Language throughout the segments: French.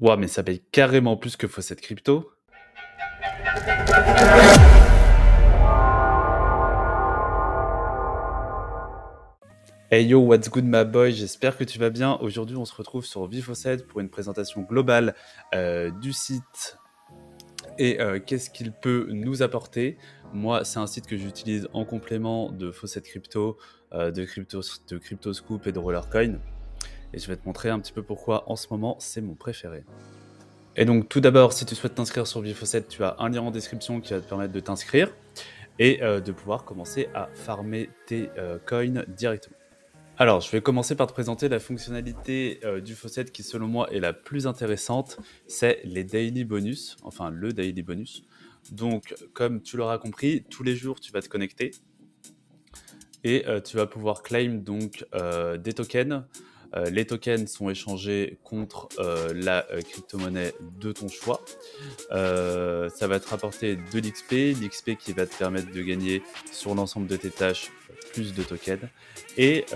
Ouah, mais ça paye carrément plus que Faucet Crypto. Hey yo, what's good my boy, j'espère que tu vas bien. Aujourd'hui, on se retrouve sur VFaucet pour une présentation globale du site et qu'est-ce qu'il peut nous apporter. Moi, c'est un site que j'utilise en complément de Faucet Crypto, de CryptoScoop et de Rollercoin. Et je vais te montrer un petit peu pourquoi en ce moment, c'est mon préféré. Et donc tout d'abord, si tu souhaites t'inscrire sur VFaucet, tu as un lien en description qui va te permettre de t'inscrire et de pouvoir commencer à farmer tes coins directement. Alors, je vais commencer par te présenter la fonctionnalité du Faucet qui, selon moi, est la plus intéressante. C'est les daily bonus, enfin le daily bonus. Donc, comme tu l'auras compris, tous les jours, tu vas te connecter et tu vas pouvoir claim donc des tokens. Les tokens sont échangés contre la crypto-monnaie de ton choix. Ça va te rapporter de l'XP qui va te permettre de gagner sur l'ensemble de tes tâches plus de tokens, et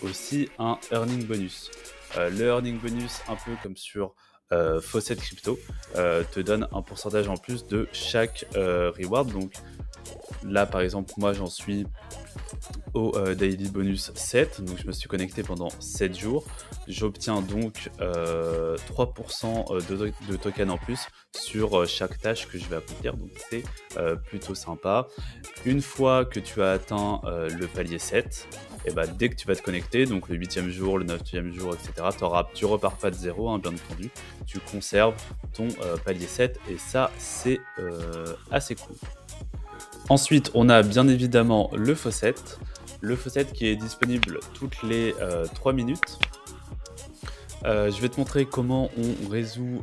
aussi un earning bonus. Le earning bonus, un peu comme sur Faucet Crypto, te donne un pourcentage en plus de chaque reward. Donc là, par exemple, moi j'en suis au daily bonus 7, donc je me suis connecté pendant 7 jours. J'obtiens donc 3% de tokens en plus sur chaque tâche que je vais accomplir, donc c'est plutôt sympa. Une fois que tu as atteint le palier 7, et bah, dès que tu vas te connecter, donc le 8e jour, le 9e jour, etc., tu repars pas de zéro, hein, bien entendu, tu conserves ton palier 7, et ça c'est assez cool. Ensuite, on a bien évidemment le Faucet. Le Faucet qui est disponible toutes les 3 minutes. Je vais te montrer comment on résout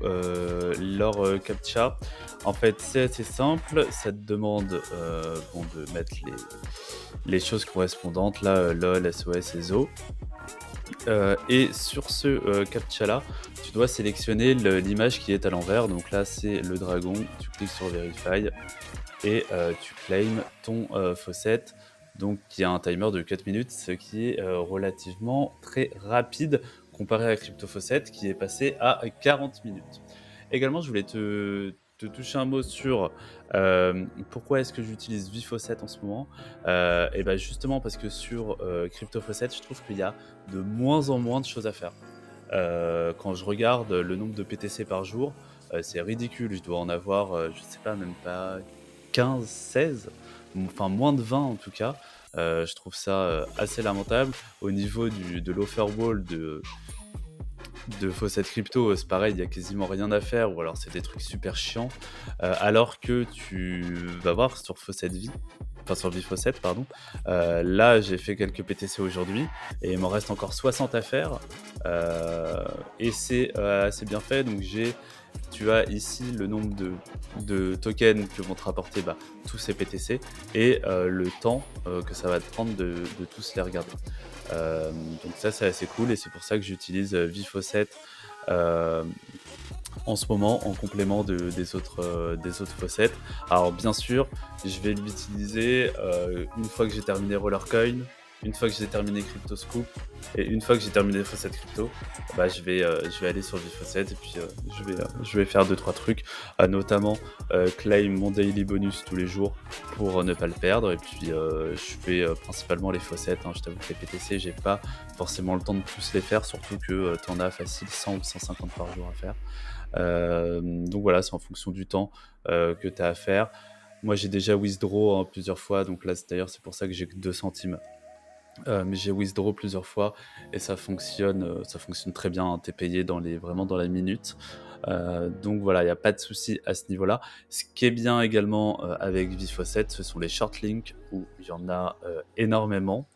leur CAPTCHA. En fait, c'est assez simple. Ça te demande de mettre les choses correspondantes, là, LOL, SOS et ZO. Et sur ce CAPTCHA-là, tu dois sélectionner l'image qui est à l'envers. Donc là, c'est le dragon. Tu cliques sur Verify et tu claims ton Faucet, donc qui a un timer de 4 minutes, ce qui est relativement très rapide comparé à CryptoFaucet qui est passé à 40 minutes. Également, je voulais te toucher un mot sur pourquoi est-ce que j'utilise VFaucet en ce moment. Et ben justement parce que sur CryptoFaucet, je trouve qu'il y a de moins en moins de choses à faire. Quand je regarde le nombre de PTC par jour, c'est ridicule. Je dois en avoir, je sais pas, même pas 15, 16, enfin moins de 20 en tout cas. Je trouve ça assez lamentable. Au niveau de l'offerball de Faucet Crypto, c'est pareil, il n'y a quasiment rien à faire, ou alors c'est des trucs super chiants. Alors que tu vas voir sur Faucet Vie, enfin sur VFaucet, pardon. Là, j'ai fait quelques PTC aujourd'hui et il m'en reste encore 60 à faire. Et c'est assez bien fait. Donc tu as ici le nombre de tokens que vont te rapporter tous ces PTC et le temps que ça va te prendre de tous les regarder. Donc ça, c'est assez cool et c'est pour ça que j'utilise VFaucet en ce moment en complément des autres Faucet. Alors bien sûr, je vais l'utiliser une fois que j'ai terminé Rollercoin, une fois que j'ai terminé CryptoScoop et une fois que j'ai terminé Faucet Crypto, je vais aller sur VFaucet et puis je vais faire 2-3 trucs, notamment claim mon daily bonus tous les jours pour ne pas le perdre, et puis je fais principalement les Faucet, hein. Je t'avoue que les PTC, j'ai pas forcément le temps de tous les faire, surtout que tu en as facile 100 ou 150 par jour à faire. Donc voilà, c'est en fonction du temps que tu as à faire. Moi j'ai déjà withdraw plusieurs fois, donc là d'ailleurs c'est pour ça que j'ai que 2 centimes. Mais j'ai withdraw plusieurs fois et ça fonctionne très bien, hein. T'es payé vraiment dans la minute. Donc voilà, il n'y a pas de souci à ce niveau-là. Ce qui est bien également avec VFaucet, ce sont les short links où il y en a énormément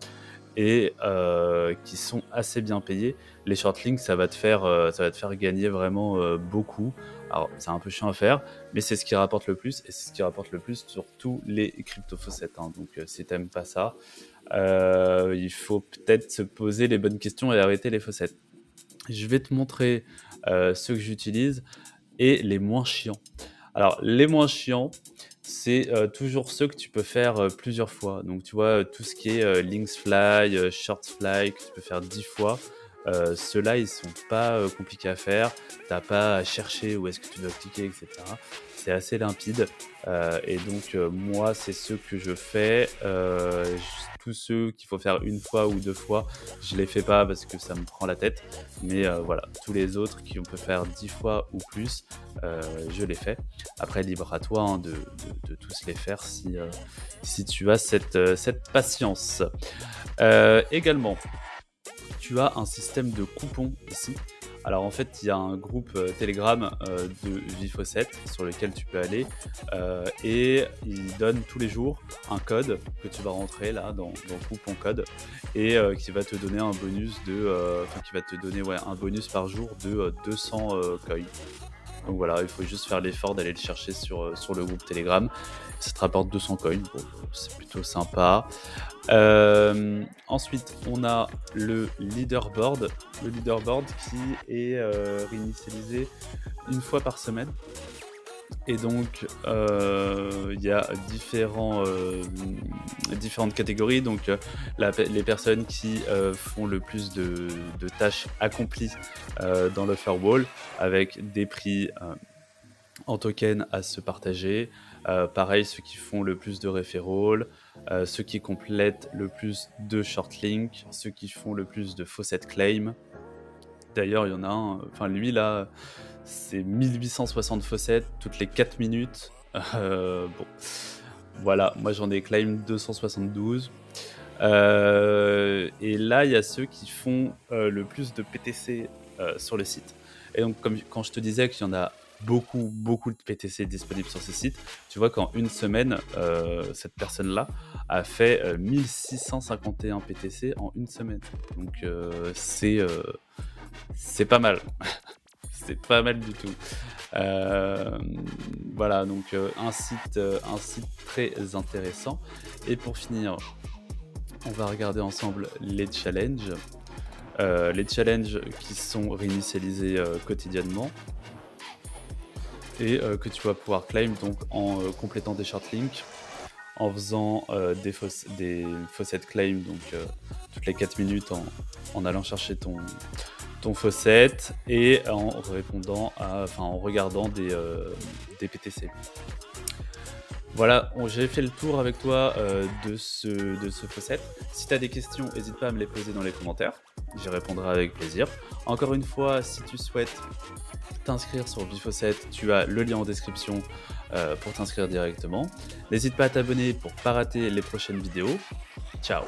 et qui sont assez bien payés. Les short links, ça va te faire gagner vraiment beaucoup. Alors c'est un peu chiant à faire, mais c'est ce qui rapporte le plus, et c'est ce qui rapporte le plus sur tous les crypto-Faucet, hein. Donc si t'aimes pas ça, il faut peut-être se poser les bonnes questions et arrêter les Faucet. Je vais te montrer ceux que j'utilise et les moins chiants. Alors les moins chiants, c'est toujours ceux que tu peux faire plusieurs fois. Donc tu vois, tout ce qui est Links Fly, Short Fly, que tu peux faire 10 fois, Ceux-là, ils sont pas compliqués à faire. T'as pas à chercher où est-ce que tu dois cliquer, etc. C'est assez limpide. Et donc, moi, c'est ceux que je fais. Tous ceux qu'il faut faire une fois ou deux fois, je les fais pas parce que ça me prend la tête. Mais voilà, tous les autres qu'on peut faire 10 fois ou plus, je les fais. Après, libre à toi hein, de tous les faire si tu as cette patience. Également, tu as un système de coupons ici. Alors en fait, il y a un groupe Telegram de Vifo7 sur lequel tu peux aller et il donne tous les jours un code que tu vas rentrer là dans coupon code et qui va te donner un bonus un bonus par jour de 200 coins. Donc voilà, il faut juste faire l'effort d'aller le chercher sur le groupe Telegram. Ça te rapporte 200 coins, bon, c'est plutôt sympa. Ensuite, on a le leaderboard. Le leaderboard qui est réinitialisé une fois par semaine. Et donc, il y a différentes catégories. Donc, les personnes qui font le plus de tâches accomplies dans l'Offerwall, avec des prix en token à se partager. Pareil, ceux qui font le plus de referrals, ceux qui complètent le plus de shortlinks, ceux qui font le plus de faucet claim. D'ailleurs, il y en a un, enfin lui là, c'est 1860 faucets toutes les 4 minutes. Bon, voilà, moi j'en ai claim 272. Et là, il y a ceux qui font le plus de PTC sur le site. Et donc, comme quand je te disais qu'il y en a beaucoup de PTC disponibles sur ce site, tu vois qu'en une semaine, cette personne-là a fait 1651 PTC en une semaine. Donc, c'est pas mal. C'est pas mal du tout. Voilà, donc un site très intéressant. Et pour finir, on va regarder ensemble les challenges. Les challenges qui sont réinitialisés quotidiennement et que tu vas pouvoir claim donc en complétant des shortlinks, en faisant des faucet claim donc toutes les 4 minutes en allant chercher ton faucet et en regardant des PTC. Voilà, j'ai fait le tour avec toi de ce faucet. Si tu as des questions, n'hésite pas à me les poser dans les commentaires. J'y répondrai avec plaisir. Encore une fois, si tu souhaites t'inscrire sur Vifo7, tu as le lien en description pour t'inscrire directement. N'hésite pas à t'abonner pour ne pas rater les prochaines vidéos. Ciao!